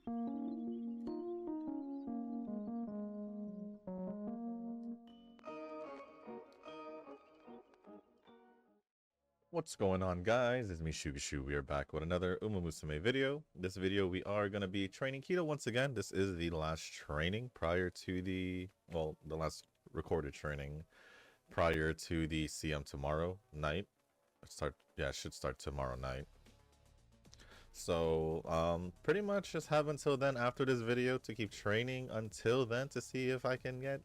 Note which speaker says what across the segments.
Speaker 1: What's going on, guys? It's me, Shugashu. We are back with another umamusume video. This video, we are going to be training Kita once again. This is the last training prior to the last recorded training prior to the CM tomorrow night. It should start tomorrow night. So, pretty much just have until then after this video to keep training until then to see if I can get...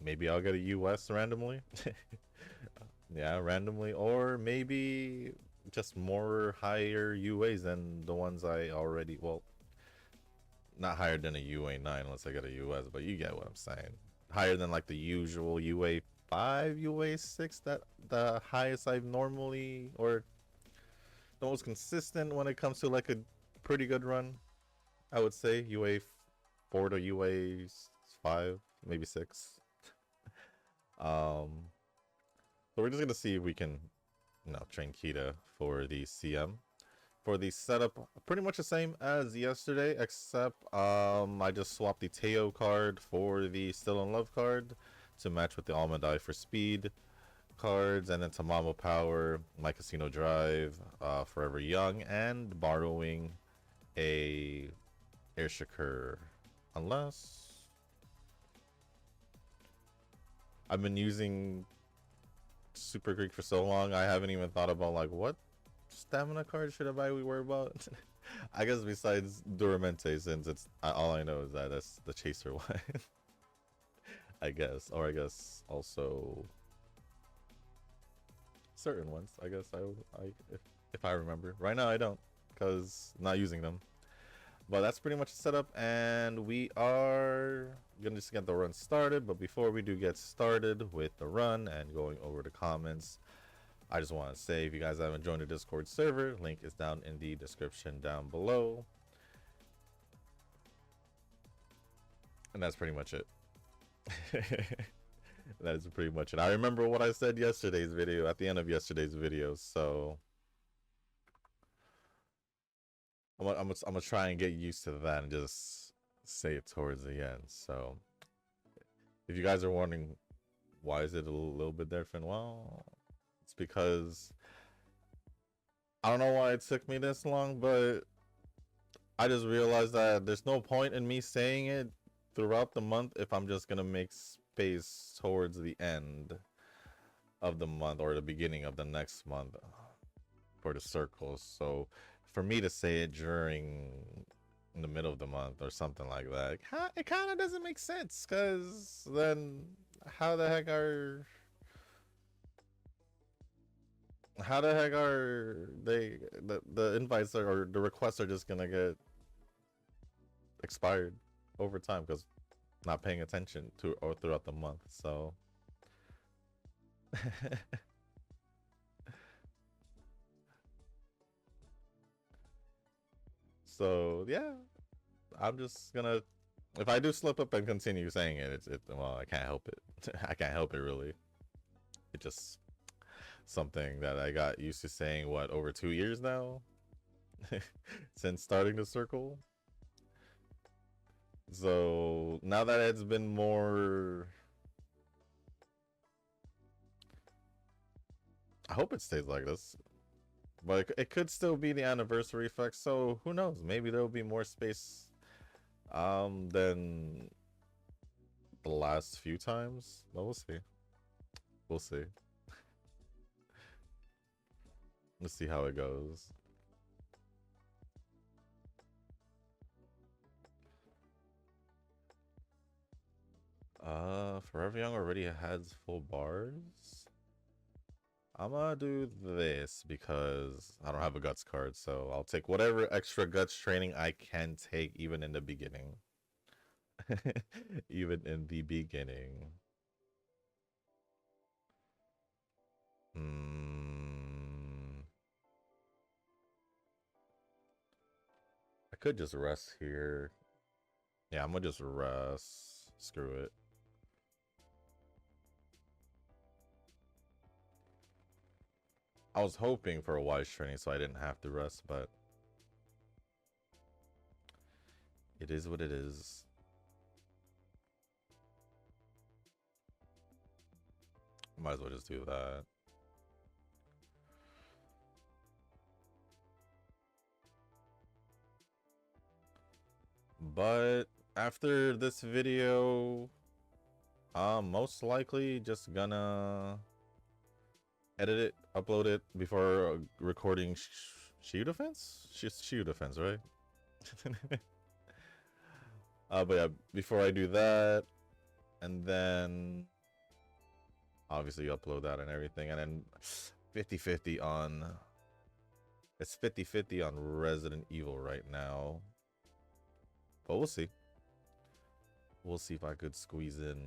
Speaker 1: Maybe I'll get a US randomly. Yeah, randomly, or maybe just more higher UAs than the ones I already, well, not higher than a UA 9 unless I get a US, but you get what I'm saying. Higher than like the usual UA 5, UA 6, that the highest I've normally, or the most consistent when it comes to like a pretty good run, I would say UA 4 to UA 5, maybe 6. So we're just gonna see if we can, train Kita for the CM. For the setup, pretty much the same as yesterday, except I just swapped the Teo card for the Still in Love card to match with the Almond for speed cards, and then Tamamo Power, My Casino Drive, Forever Young, and borrowing a Airshaker. Unless I've been using Super Greek for so long, I haven't even thought about like what stamina card should I worry about. I guess besides Duramente, since it's all I know is that that's the chaser one. I guess, or I guess also certain ones. I guess if I remember. Right now I don't, because I'm not using them. But that's pretty much the setup, and we are gonna just get the run started. But before we do get started with the run and going over the comments, I just want to say, if you guys haven't joined the Discord server, link is down in the description down below. And that's pretty much it. That is pretty much it. I remember what I said yesterday's video, at the end of yesterday's video, so I'm gonna try and get used to that and just say it towards the end. So if you guys are wondering why is it a little bit different, well, it's because I don't know why it took me this long, but I just realized that there's no point in me saying it throughout the month if I'm just gonna make space towards the end of the month or the beginning of the next month for the circles. So for me to say it during in the middle of the month or something like that, it kind of doesn't make sense, because then how the heck are they, the invites or the requests are just gonna get expired over time because not paying attention to or throughout the month. So so yeah, I'm just gonna, if I do slip up and continue saying it, well, I can't help it. I can't help it, really. It's just something that I got used to saying, what, over 2 years now? Since starting the circle. So now that it's been more, I hope it stays like this, but it could still be the anniversary effect, so who knows, maybe there'll be more space than the last few times, but we'll see. We'll see. Let's see how it goes. Forever Young already has full bars. I'm gonna do this because I don't have a guts card, so I'll take whatever extra guts training I can take, even in the beginning. Even in the beginning. I could just rest here. Yeah, I'm gonna just rest. Screw it. I was hoping for a wise training so I didn't have to rest, but It is what it is. Might as well just do that. But after this video, I'm most likely just gonna edit it, upload it before recording Shield Defense? Shield Defense, right? But yeah, before I do that, and then obviously upload that and everything, and then 50-50 on... It's 50-50 on Resident Evil right now. But we'll see. We'll see if I could squeeze in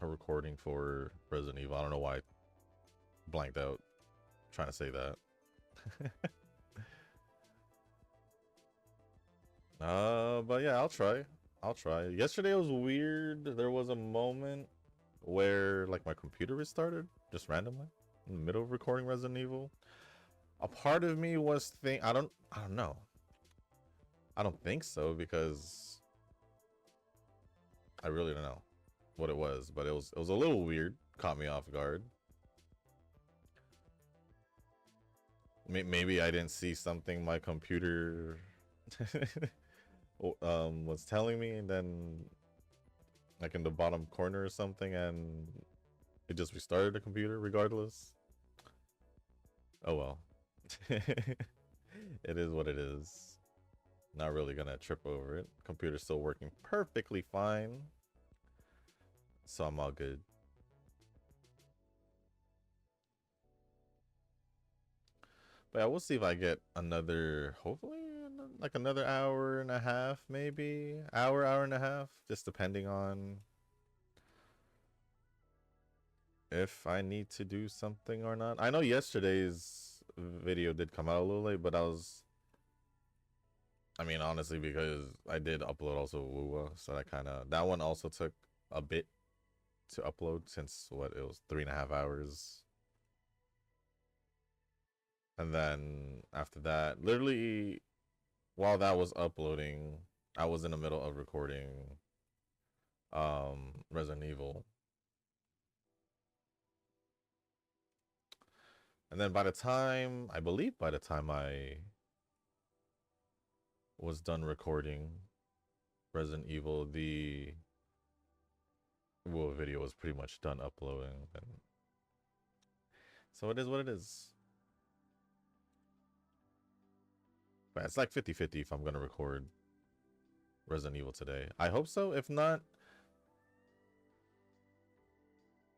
Speaker 1: a recording for Resident Evil. I don't know why I blanked out trying to say that. But yeah, I'll try. Yesterday was weird. There was a moment where like my computer restarted just randomly in the middle of recording Resident Evil. A part of me was I don't know. I don't think so, because I really don't know what it was, but it was a little weird. Caught me off guard. Maybe I didn't see something my computer was telling me, and then like in the bottom corner or something, and it just restarted the computer regardless. Oh well. It is what it is. Not really gonna trip over it. Computer's still working perfectly fine, so I'm all good. But yeah, we'll see if I get another, hopefully like another hour and a half, maybe hour and a half, just depending on if I need to do something or not. I know yesterday's video did come out a little late, but I mean, honestly, because I did upload also Wuwa, so that one also took a bit to upload, since it was 3.5 hours. And then after that, literally while that was uploading, I was in the middle of recording Resident Evil. And then I believe by the time I was done recording Resident Evil, the video was pretty much done uploading. And so it is what it is. But it's like 50-50 if I'm gonna record Resident Evil today. I hope so. If not,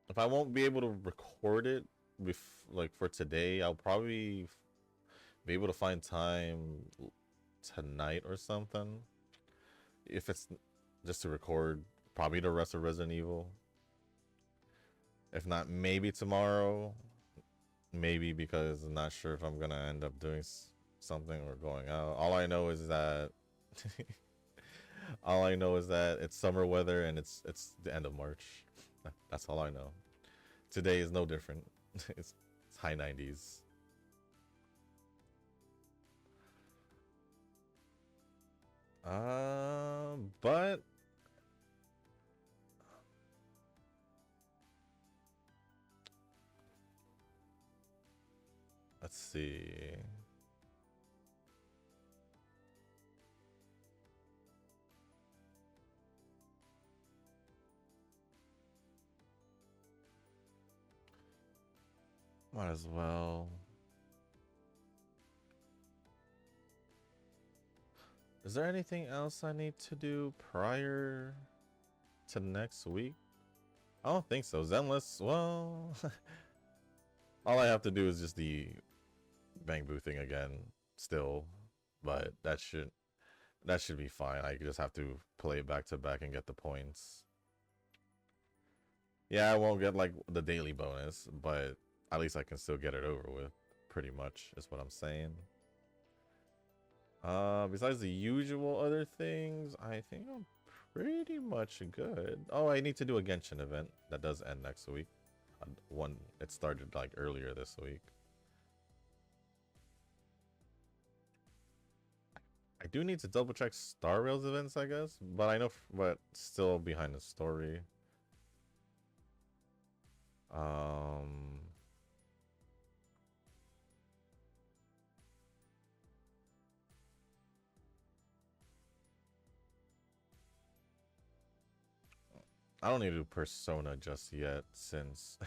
Speaker 1: if I won't be able to record it like for today, I'll probably be able to find time tonight or something. If it's just to record probably the rest of Resident Evil. If not, maybe tomorrow. Maybe, because I'm not sure if I'm gonna end up doing something or going out. All I know is that it's summer weather and it's the end of March. That's all I know. Today is no different. It's high 90s. But let's see. Might as well. Is there anything else I need to do prior to next week? I don't think so. Zenless, well, all I have to do is just the Bang Boo thing again still, but that should be fine. I just have to play it back to back and get the points. Yeah, I won't get like the daily bonus, but at least I can still get it over with, pretty much, is what I'm saying. Besides the usual other things, I think I'm pretty much good. Oh, I need to do a Genshin event that does end next week. It started like earlier this week. I do need to double check Star Rails events, I guess, but I know, but still behind the story. I don't need to do Persona just yet since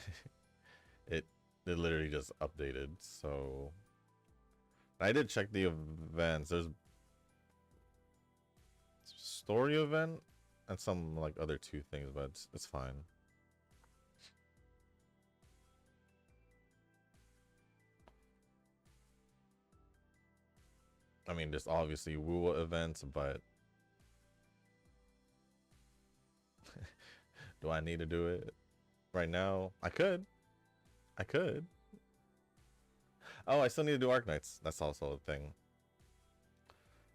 Speaker 1: it literally just updated. So I did check the events. There's story event and some like other two things, but it's fine. I mean, there's obviously Woo events, but do I need to do it right now? I could. I could. Oh, I still need to do Arknights. That's also a thing.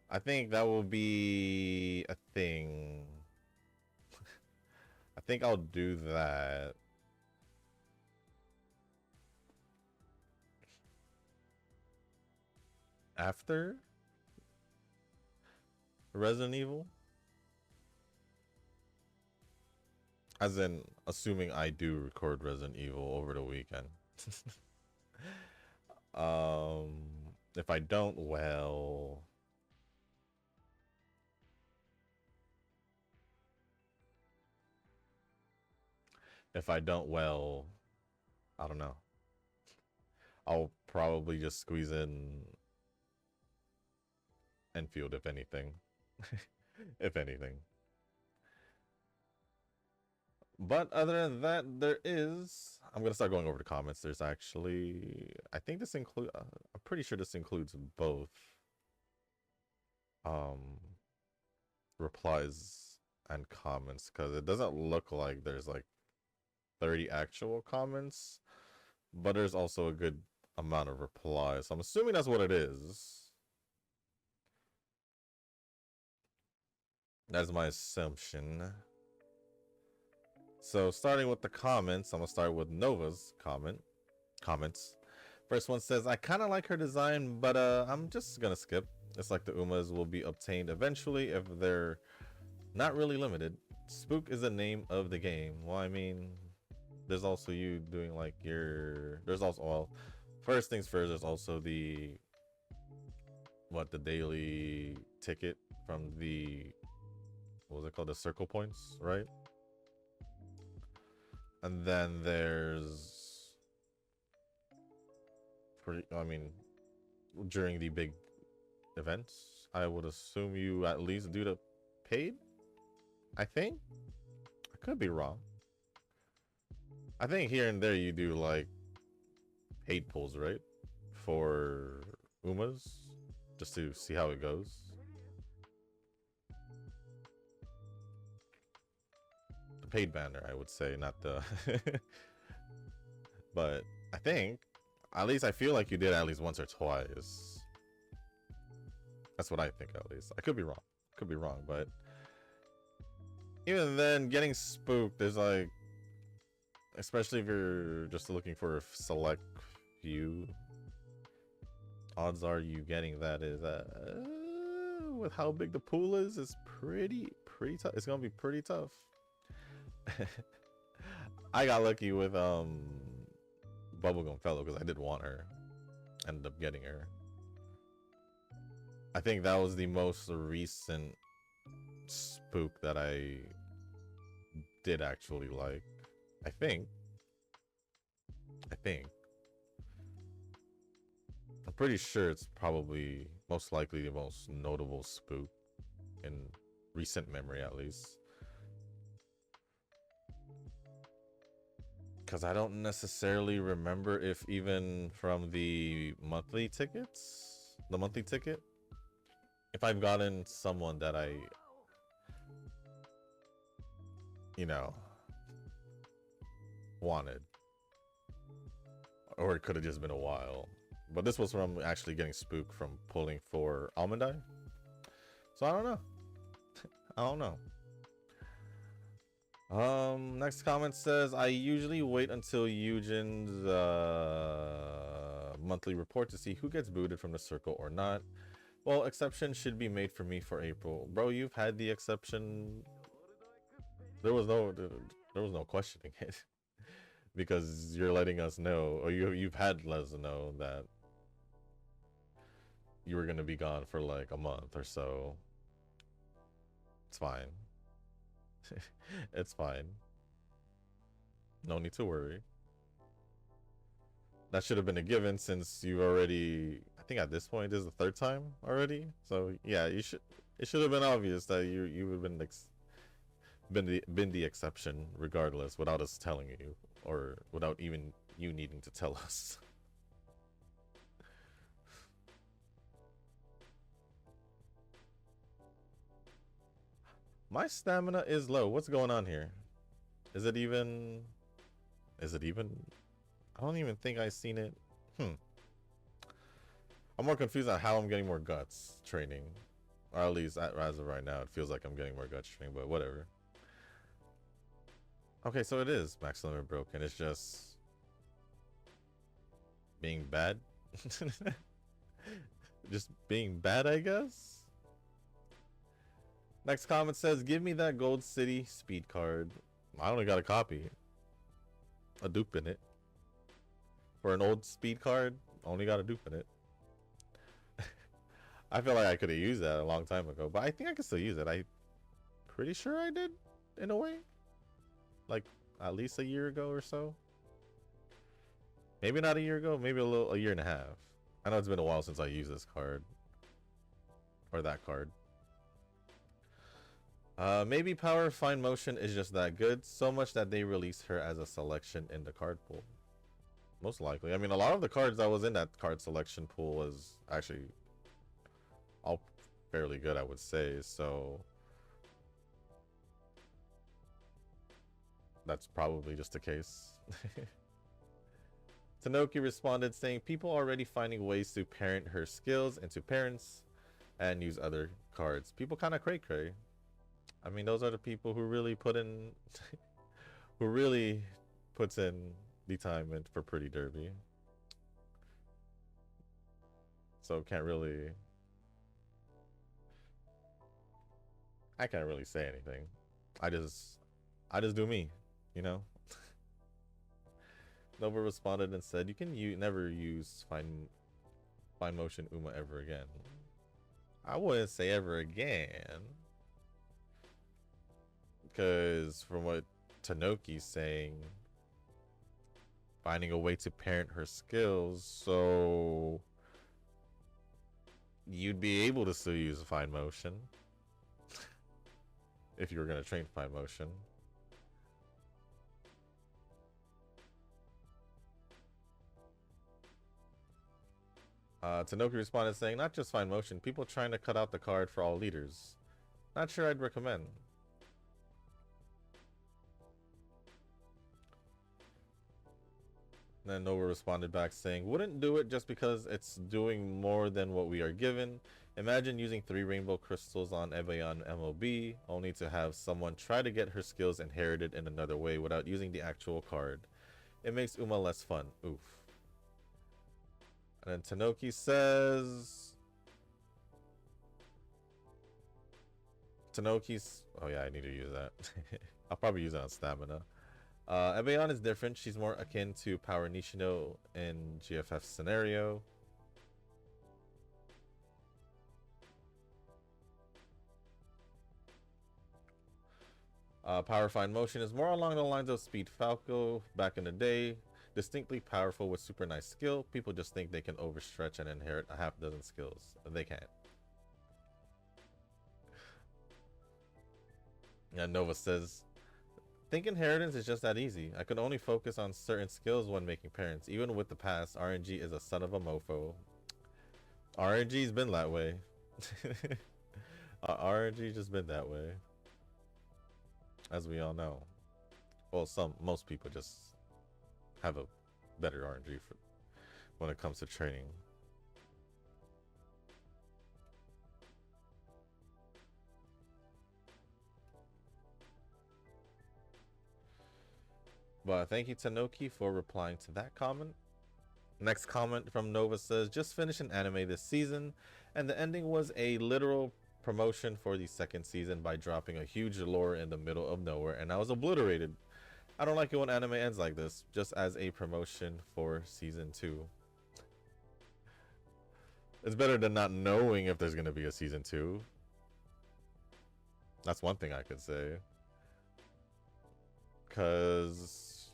Speaker 1: I think that will be a thing. I think I'll do that. After Resident Evil? As in, assuming I do record Resident Evil over the weekend. If I don't, well... If I don't, well... I don't know. I'll probably just squeeze in Enfield, if anything. If anything. But other than that, there is... I'm going to start going over the comments. There's actually... I think this includes... I'm pretty sure this includes both replies and comments, because it doesn't look like there's like 30 actual comments, but there's also a good amount of replies. So I'm assuming that's what it is. That's my assumption. So starting with the comments, I'm gonna start with Nova's comments. First one says, I kind of like her design, but I'm just gonna skip. It's like the Umas will be obtained eventually if they're not really limited. Spook is the name of the game. Well, I mean, there's also you doing like your... There's also... Well, first things first, there's also the... What, the daily ticket from the... What was it called? The circle points, right? And then there's... I mean, during the big events, I would assume you at least do the paid? I think? I could be wrong. I think here and there you do like paid pulls, right? For Umas, just to see how it goes. The paid banner, I would say, not the... But I think, at least I feel like you did at least once or twice. That's what I think, at least. I could be wrong. Could be wrong, but... Even then, getting spooked is like... Especially if you're just looking for a select few, odds are you getting that is with how big the pool is pretty tough. It's gonna be pretty tough. I got lucky with Bubblegum Fellow because I did want her. Ended up getting her. I think that was the most recent spook that I did actually like. I think. I'm pretty sure it's probably most likely the most notable spook in recent memory, at least. Because I don't necessarily remember if even from the monthly tickets, if I've gotten someone that I, you know, wanted, or it could have just been a while. But this was from actually getting spooked from pulling for Almond Eye. So I don't know. I don't know. Next comment says, I usually wait until Eugen's monthly report to see who gets booted from the circle or not. Well, exception should be made for me for April. Bro, you've had the exception. There was no questioning it. Because you're letting us know, or you've had let us know that you were gonna be gone for like a month or so. It's fine. It's fine. No need to worry. That should have been a given since you already. I think at this point this is the third time already. So yeah, you should. It should have been obvious that you would have been the exception regardless, without us telling you, or without even you needing to tell us. My stamina is low. What's going on here? Is it even? Is it even? I don't even think I've seen it. I'm more confused on how I'm getting more guts training. Or at least as of right now, it feels like I'm getting more guts training, but whatever. Okay, so it is max limit broken. It's just being bad. Just being bad, I guess. Next comment says, give me that Gold City speed card. I only got a copy. A dupe in it. For an old speed card, only got a dupe in it. I feel like I could have used that a long time ago, but I think I can still use it. I'm pretty sure I did, in a way. Like, at least a year ago or so. Maybe not a year ago, maybe a year and a half. I know it's been a while since I used this card. Or that card. Maybe Power Fine Motion is just that good, so much that they released her as a selection in the card pool. Most likely. I mean, a lot of the cards that was in that card selection pool was actually all fairly good, I would say, so that's probably just the case. Tanoki responded saying, people already finding ways to parent her skills into parents and use other cards. People kind of cray-cray. I mean, those are the people who really put in who really puts in the time in for Pretty Derby. So I can't really say anything. I just do me, you know? Nova responded and said, you can never use fine motion Uma ever again. I wouldn't say ever again. Because from what Tanoki's saying, finding a way to parent her skills, so you'd be able to still use fine motion if you were going to train fine motion. Tanoki responded saying, not just fine motion, people trying to cut out the card for all leaders. Not sure I'd recommend. Then Nova responded back saying, wouldn't do it just because it's doing more than what we are given. Imagine using 3 rainbow crystals on Ebayon MOB, only to have someone try to get her skills inherited in another way without using the actual card. It makes Uma less fun. Oof. And then Tanoki says... Tanoki's... Oh yeah, I need to use that. I'll probably use it on stamina. Ebayon is different. She's more akin to Power Nishino in GFF scenario. Power Fine Motion is more along the lines of Speed Falco back in the day. Distinctly powerful with super nice skill. People just think they can overstretch and inherit a half dozen skills. They can't. And Nova says, think inheritance is just that easy. I could only focus on certain skills when making parents. Even with the past, RNG is a son of a mofo. RNG's been that way. RNG just been that way. As we all know. Well, most people just have a better RNG when it comes to training. But thank you, Tanoki, for replying to that comment. Next comment from Nova says, just finished an anime this season, and the ending was a literal promotion for the second season by dropping a huge lore in the middle of nowhere, and I was obliterated. I don't like it when anime ends like this, just as a promotion for season 2. It's better than not knowing if there's gonna be a season 2. That's one thing I could say. Cause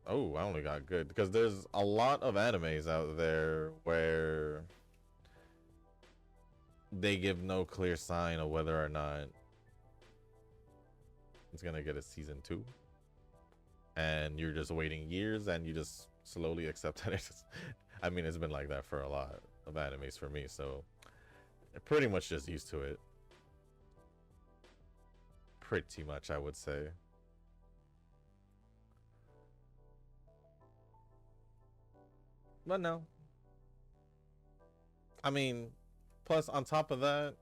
Speaker 1: oh, I only got good because there's a lot of animes out there where they give no clear sign of whether or not it's gonna get a season 2, and you're just waiting years and you just slowly accept that it's I mean, it's been like that for a lot of animes for me, so pretty much just used to it. Pretty much, I would say. But no, I mean, plus on top of that,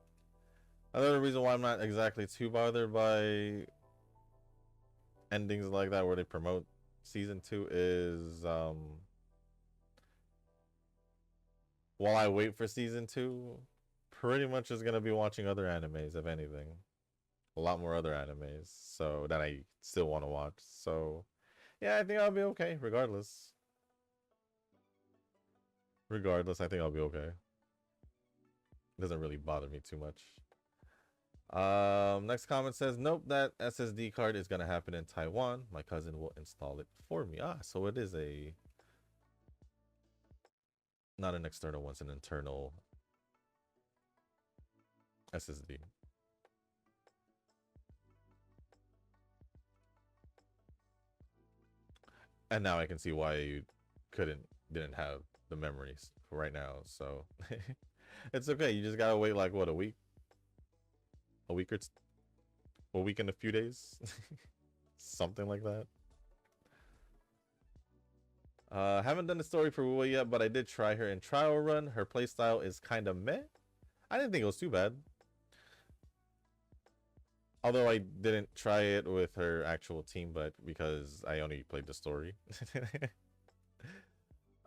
Speaker 1: another reason why I'm not exactly too bothered by endings like that where they promote season 2 is while I wait for season 2, pretty much just gonna be watching other animes, if anything. A lot more other animes, so that I still want to watch. So yeah, I think I'll be okay regardless. Regardless, I think I'll be okay. It doesn't really bother me too much. Next comment says, nope, that SSD card is gonna happen in Taiwan. My cousin will install it for me. Ah, so it is a not an external one, it's an internal SSD. And now I can see why you didn't have the memories right now. So it's okay. You just gotta wait like what, a week or a week and a few days, something like that. Haven't done the story for Wu yet, but I did try her in trial run. Her playstyle is kind of meh. I didn't think it was too bad. Although I didn't try it with her actual team, but because I only played the story.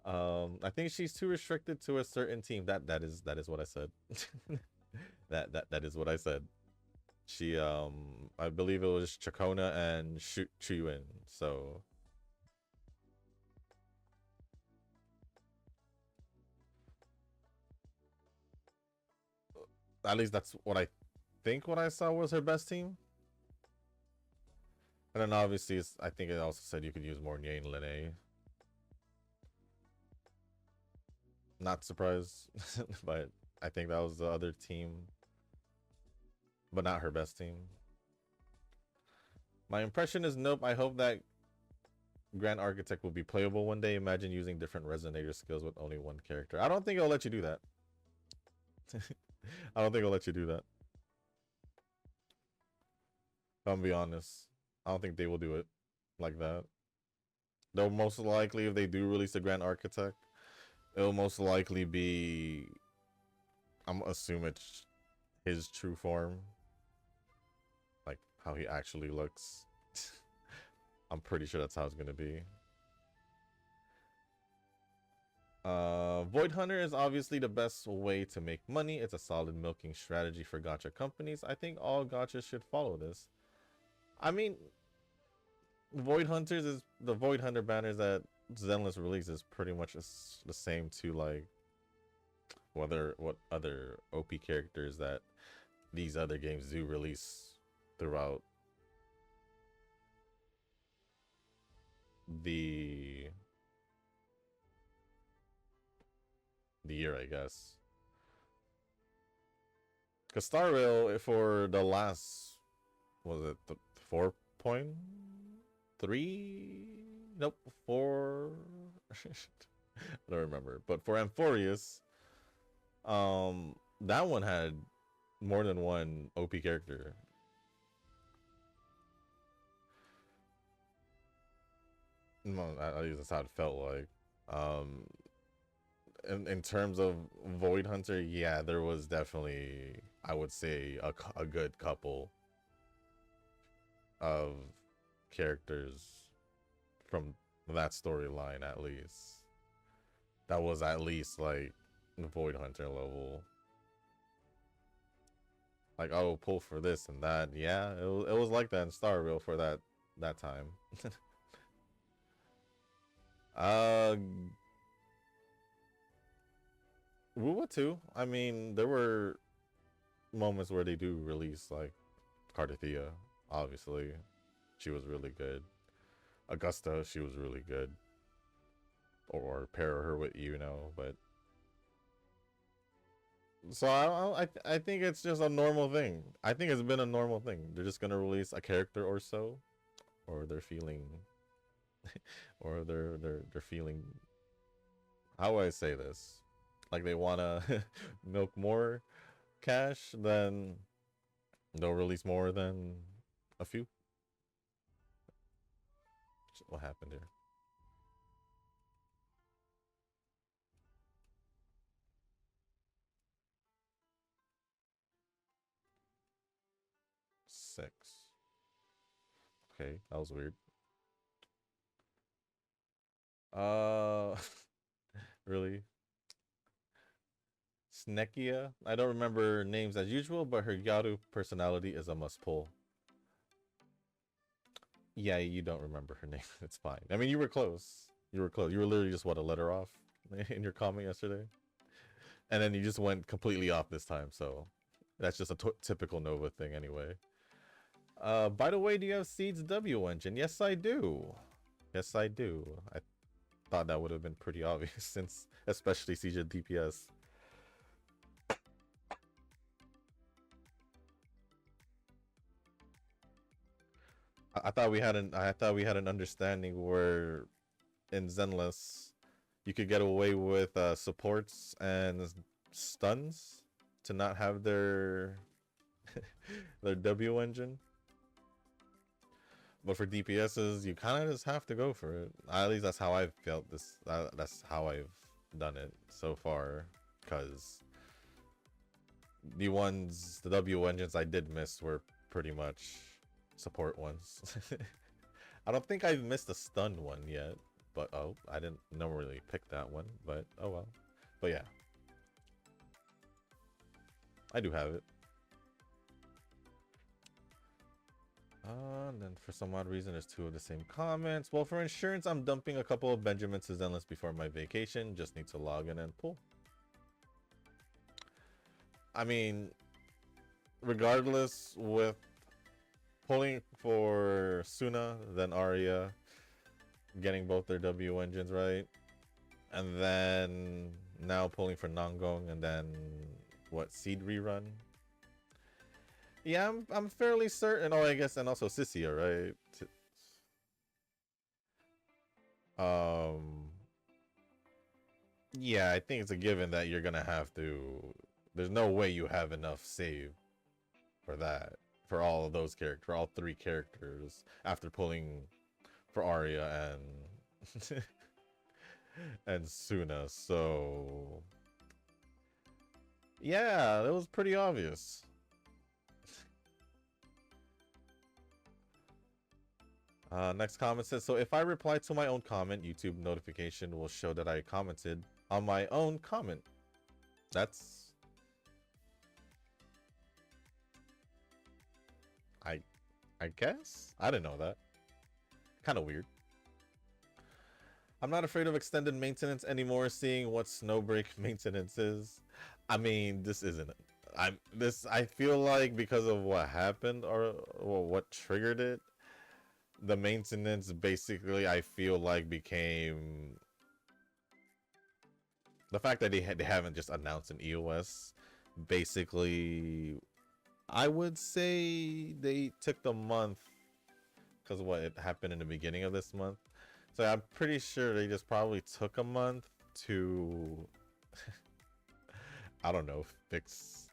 Speaker 1: I think she's too restricted to a certain team. That is what I said. that is what I said. She I believe it was Chakona and Chuyuin. So at least that's what I think what I saw was her best team. And then obviously I think it also said you could use more Nye and Lene. Not surprised, but I think that was the other team, but not her best team. My impression is nope. I hope that Grand Architect will be playable one day. Imagine using different resonator skills with only one character. I don't think it'll let you do that. I don't think it'll let you do that. I'll be honest. I don't think they will do it like that. They'll most likely, if they do release the Grand Architect, it'll most likely be, I'm assuming it's his true form, like how he actually looks. I'm pretty sure that's how it's gonna be. Void Hunter is obviously the best way to make money. It's a solid milking strategy for gacha companies. I think all gachas should follow this. I mean, Void Hunters is the Void Hunter banners that Zenless releases pretty much the same to like what other OP characters that these other games do release throughout the year, I guess. Because Star Rail for the last, was it the 4.3? Nope, 4. I don't remember. But for Amphorius, that one had more than one OP character. No, at least that's how it felt like. In terms of Void Hunter, yeah, there was definitely, I would say, a good couple of characters from that storyline, at least. That was at least like Void Hunter level. like, oh, pull for this and that. Yeah, it was like that in Starville for that time. uh, Wuwa too. I mean, there were moments where they do release like Cardathea. Obviously, she was really good. Augusta, she was really good. Or pair her with but so I think it's just a normal thing. I think it's been a normal thing. They're just gonna release a character or so, or they're feeling, or they're feeling. How would I say this? Like they wanna milk more cash, then they'll release more than a few. What happened here? Six. Okay, that was weird. Uh, really? Snekia? I don't remember names as usual, but her Yaru personality is a must pull. Yeah, you don't remember her name. It's fine. I mean, you were close. You were close. You were literally just, what, a letter off in your comment yesterday? And then you just went completely off this time, so that's just a typical Nova thing anyway. By the way, do you have Seed's W engine? Yes, I do. Yes, I do. I thought that would have been pretty obvious since, especially Siege DPS. I thought we had an understanding where in Zenless you could get away with supports and stuns to not have their their W engine. But for DPSs, you kind of just have to go for it. At least that's how I've felt this. That's how I've done it so far. Because the W engines I did miss were pretty much support ones. I don't think I've missed a stun one yet. But oh, I didn't really pick that one. But oh well. But yeah, I do have it. And then for some odd reason, there's two of the same comments. Well, for insurance, I'm dumping a couple of Benjamins to Zenless before my vacation. Just need to log in and pull. I mean, regardless, with pulling for Suna, then Arya, getting both their W engines right, and then now pulling for Nangong, and then what, Seed rerun? Yeah, I'm fairly certain. Oh, I guess, and also Sissia, right? Yeah, I think it's a given that you're gonna have to. There's no way you have enough save for that, for all of those characters, for all three characters, after pulling for Arya and and Suna. So yeah, that was pretty obvious. Next comment says, so if I reply to my own comment, YouTube notification will show that I commented on my own comment. That's... I guess? I didn't know that. Kind of weird. I'm not afraid of extended maintenance anymore, seeing what Snowbreak maintenance is. I mean, this isn't it. I feel like because of what happened or what triggered it, the maintenance basically, I feel like, became the fact that they haven't just announced an EOS. Basically, I would say they took the month because what it happened in the beginning of this month. So I'm pretty sure they just probably took a month to I don't know, fix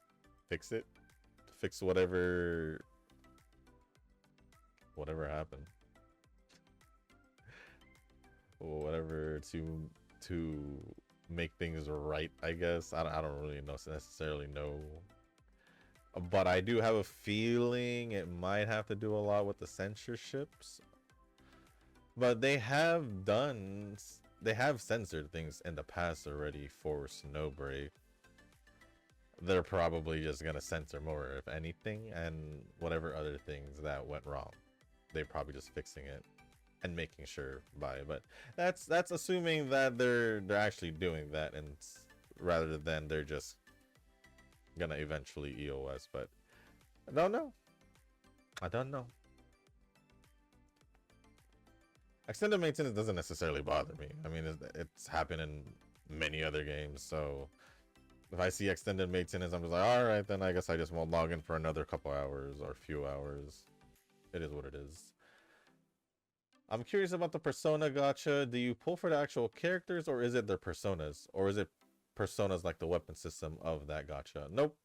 Speaker 1: it, fix whatever happened. Whatever to make things right, I guess. I don't really necessarily know, but I do have a feeling it might have to do a lot with the censorships. But they have censored things in the past already for Snowbreak. they're probably just gonna censor more, if anything, and whatever other things that went wrong, they're probably just fixing it and making sure by it. But that's assuming that they're actually doing that, and rather than they're just gonna eventually EOS. But I don't know. I don't know. Extended maintenance doesn't necessarily bother me. I mean, it's happened in many other games, so if I see extended maintenance, I'm just like, all right, then I guess I just won't log in for another couple hours or few hours. It is what it is. I'm curious about the persona gacha. Do you pull for the actual characters, or is it their personas? Or is it personas like the weapon system of that gacha? Nope.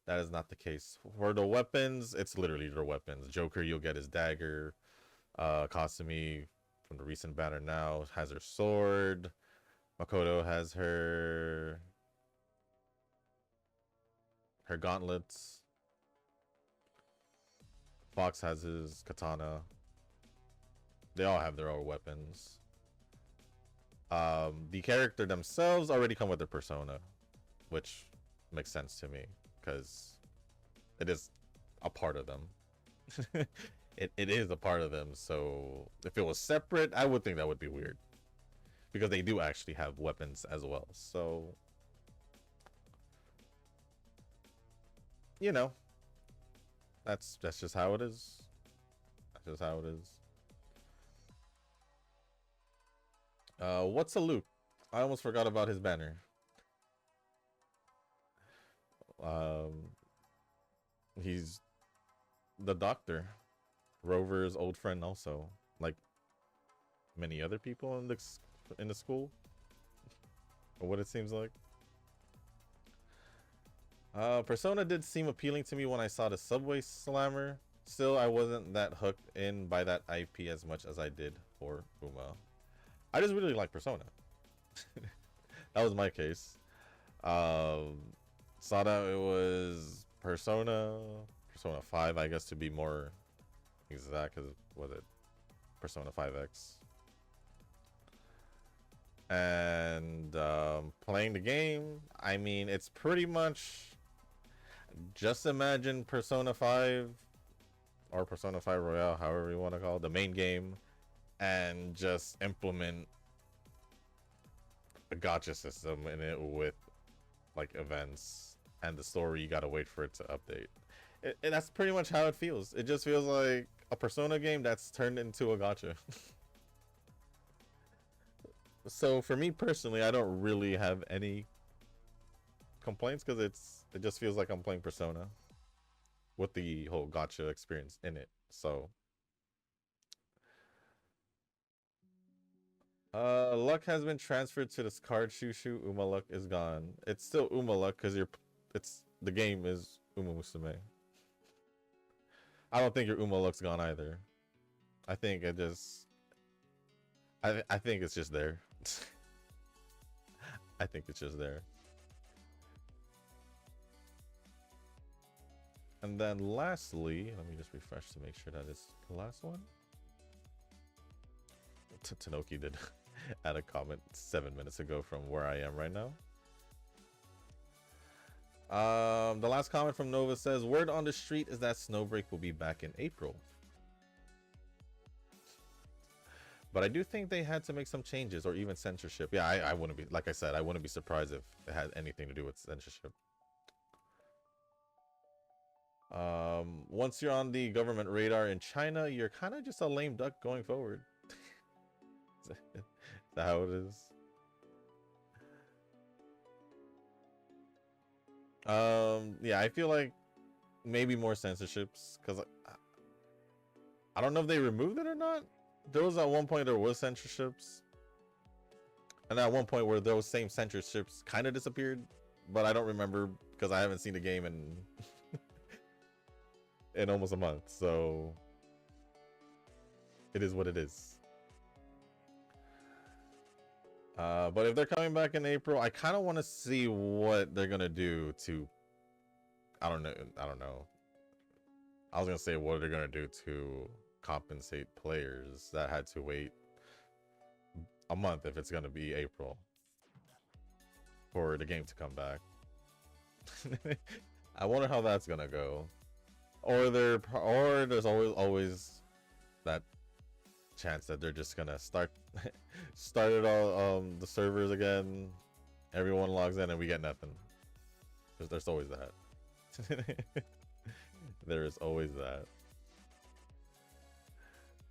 Speaker 1: That is not the case. For the weapons, it's literally their weapons. Joker, you'll get his dagger. Kasumi, from the recent banner now, has her sword. Makoto has her gauntlets. Fox has his katana. They all have their own weapons. The character themselves already come with their persona, which makes sense to me because it is a part of them. it is a part of them. So if it was separate, I would think that would be weird because they do actually have weapons as well. So, you know, that's just how it is. That's just how it is. What's a Luke? I almost forgot about his banner. He's the doctor, Rover's old friend, also, like many other people in the school, or what it seems like. Persona did seem appealing to me when I saw the Subway Slammer. Still, I wasn't that hooked in by that IP as much as I did for Uma. I just really like Persona. That was my case. Saw that it was Persona 5, I guess, to be more exact, because was it Persona 5X? And playing the game, I mean, it's pretty much just imagine Persona 5 or Persona 5 Royale, however you want to call it, the main game, and just implement a gacha system in it with like events, and the story you gotta wait for it to update. And that's pretty much how it feels. It just feels like a Persona game that's turned into a gacha. So for me personally, I don't really have any complaints because it just feels like I'm playing Persona with the whole gacha experience in it. So luck has been transferred to this card. Shushu. Uma luck is gone. It's still Uma luck because the game is umamusume. I don't think your Uma luck's gone either. I think it just I think it's just there. I think it's just there. And then lastly, let me just refresh to make sure that it's the last one. Tanoki did add a comment 7 minutes ago from where I am right now. The last comment from Nova says, word on the street is that Snowbreak will be back in April. But I do think they had to make some changes or even censorship. Yeah, I wouldn't be, like I said, I wouldn't be surprised if it had anything to do with censorship. Once you're on the government radar in China, you're kind of just a lame duck going forward. Is that how it is? Yeah, I feel like maybe more censorships, because I don't know if they removed it or not. There was at one point there was censorships, and at one point where those same censorships kind of disappeared, but I don't remember because I haven't seen the game in in almost a month. So it is what it is. But if they're coming back in April, I kind of want to see what they're gonna do to. I don't know. I was gonna say what they're gonna do to compensate players that had to wait a month if it's gonna be April for the game to come back. I wonder how that's gonna go. Or there's always that chance that they're just gonna start it all the servers again. Everyone logs in and we get nothing. There's always that. There is always that.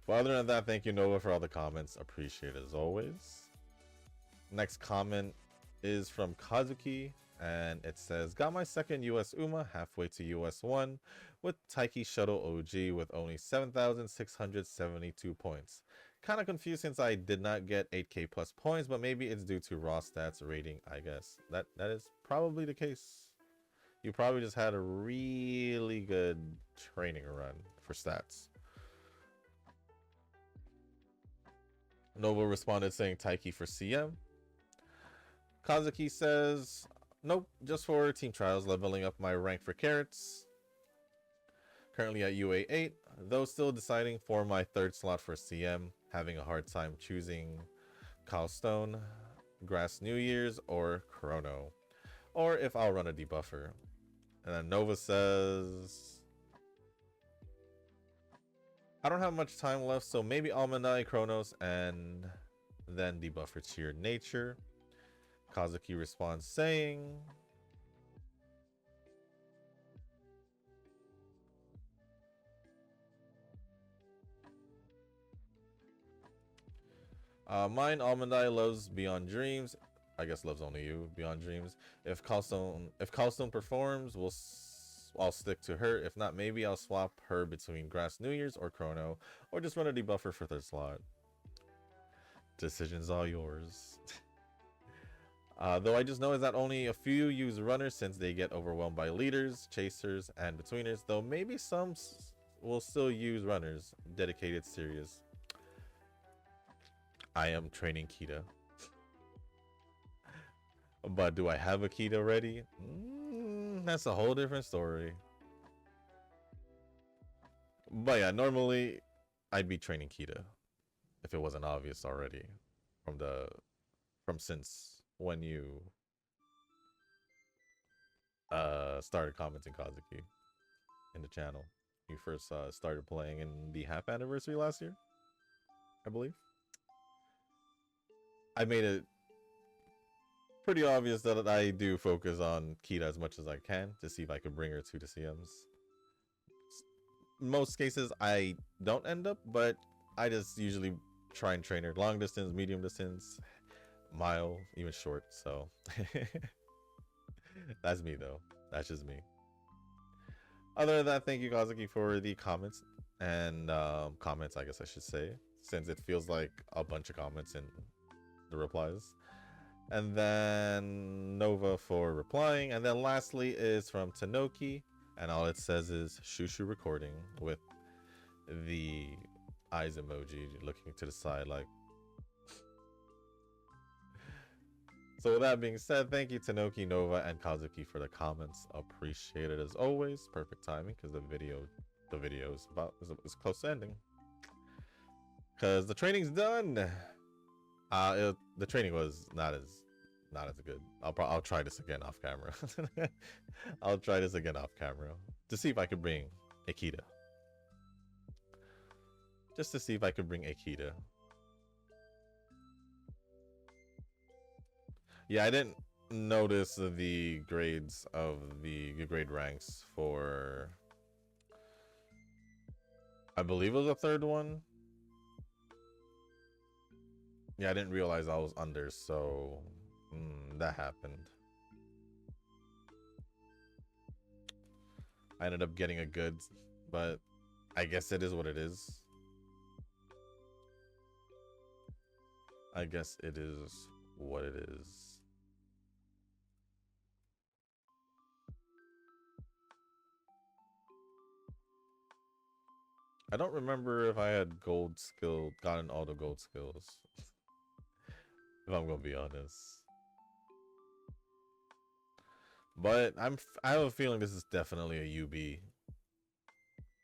Speaker 1: But other than that, thank you Nova for all the comments. Appreciate it as always. Next comment is from Kazuki, and it says, got my second US UMA halfway to US 1 with Taiki Shuttle OG with only 7,672 points. Kind of confused since I did not get 8k plus points, but maybe it's due to raw stats rating, I guess. That is probably the case. You probably just had a really good training run for stats. Nova responded saying Taiki for CM. Kazuki says, nope, just for team trials, leveling up my rank for carrots. Currently at UA 8, though still deciding for my third slot for CM, having a hard time choosing Calstone, Grass New Year's, or Chrono, or if I'll run a debuffer. And then Nova says, I don't have much time left, so maybe Almanae Chronos and then debuffer Cheer Nature. Kazuki responds saying, mine Almanae loves Beyond Dreams. I guess loves only you, Beyond Dreams. If Calstone performs, I'll stick to her. If not, maybe I'll swap her between Grass New Year's or Chrono, or just run a debuffer for third slot. Decisions all yours. Though I just know is that only a few use runners since they get overwhelmed by leaders, chasers, and betweeners, though maybe some will still use runners. Dedicated serious. I am training Kita. But do I have a Kita ready? That's a whole different story. But yeah, normally I'd be training Kita if it wasn't obvious already from since when you started commenting Kazuki in the channel. You first started playing in the half anniversary last year, I believe. I made it pretty obvious that I do focus on Kita as much as I can to see if I could bring her to the CMs. Most cases I don't end up, but I just usually try and train her long distance, medium distance, mile, even short. So that's me though. That's just me. Other than that, thank you Kazuki for the comments and comments, I guess I should say, since it feels like a bunch of comments in the replies. And then Nova for replying, and then lastly is from Tanoki, and all it says is Shushu recording with the eyes emoji looking to the side like. So with that being said, thank you Tanoki, Nova, and Kazuki for the comments. Appreciate it as always. Perfect timing because the video is close to ending. Cause the training's done. The training was not as good. I'll try this again off camera. I'll try this again off camera to see if I could bring Akita. Just to see if I could bring Akita. Yeah, I didn't notice the grades of the grade ranks for, I believe it was the third one. Yeah, I didn't realize I was under, so that happened. I ended up getting a good, but I guess it is what it is. I guess it is what it is. I don't remember if I had gotten all the gold skills. If I'm gonna be honest. But I have a feeling this is definitely a UB.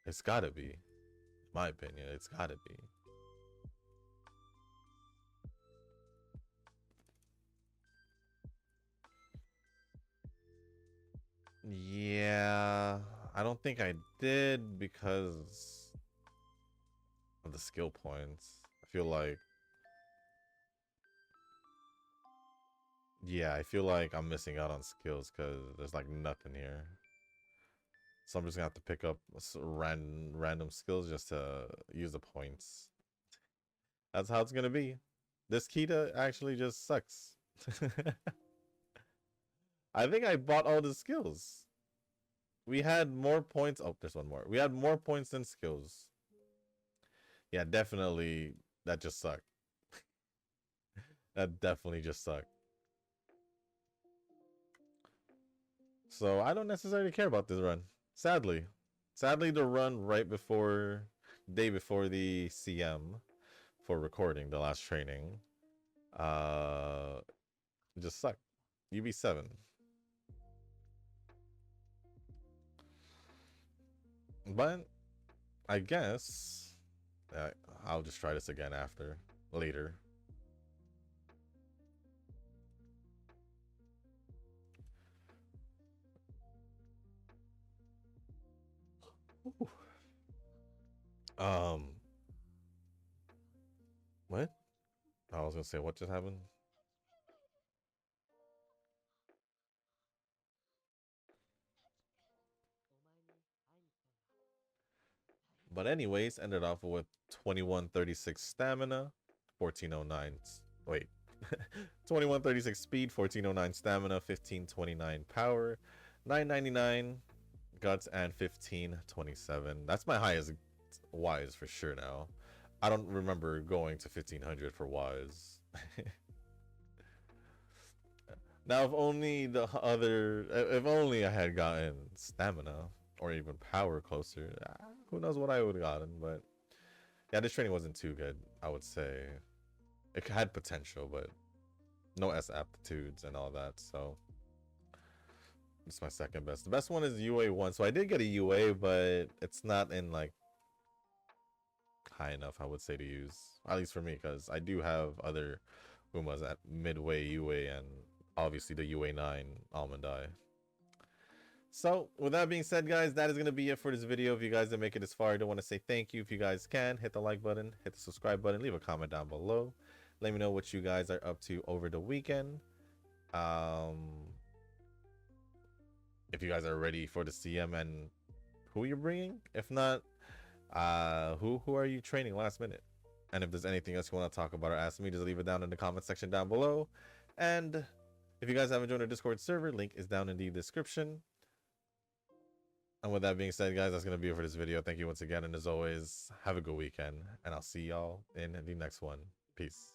Speaker 1: It's gotta be. In my opinion, it's gotta be. Yeah, I don't think I did because of the skill points. I feel like, yeah, I feel like I'm missing out on skills because there's like nothing here. So I'm just gonna have to pick up random skills just to use the points. That's how it's gonna be. This Kita actually just sucks. I think I bought all the skills. We had more points. Oh, there's one more. We had more points than skills. Yeah, definitely. That just sucked. That definitely just sucked. So I don't necessarily care about this run. Sadly. Sadly, the run right before, day before the CM for recording the last training, uh, just sucked. UB7. But I guess I'll just try this again later. Ooh. What? I was gonna say, what just happened? But anyways, ended off with 2136 stamina, 1409. Wait, 2136 speed, 1409 stamina, 1529 power, 999 guts, and 1527. That's my highest wise for sure now. I don't remember going to 1500 for wise. Now, if only I had gotten stamina or even power closer, who knows what I would have gotten. But yeah, this training wasn't too good, I would say. It had potential, but no S aptitudes and all that. So it's my second best. The best one is UA1. So I did get a UA, but it's not in like high enough, I would say, to use. At least for me, because I do have other Umas at midway UA and obviously the UA9 Almond Eye. So with that being said, guys, that is going to be it for this video. If you guys didn't make it this far, I do want to say thank you. If you guys can, hit the like button, hit the subscribe button, leave a comment down below. Let me know what you guys are up to over the weekend. If you guys are ready for the CM and who you're bringing. If not, who are you training last minute? And if there's anything else you want to talk about or ask me, just leave it down in the comment section down below. And if you guys haven't joined our Discord server, link is down in the description. And with that being said, guys, that's going to be it for this video. Thank you once again. And as always, have a good weekend. And I'll see y'all in the next one. Peace.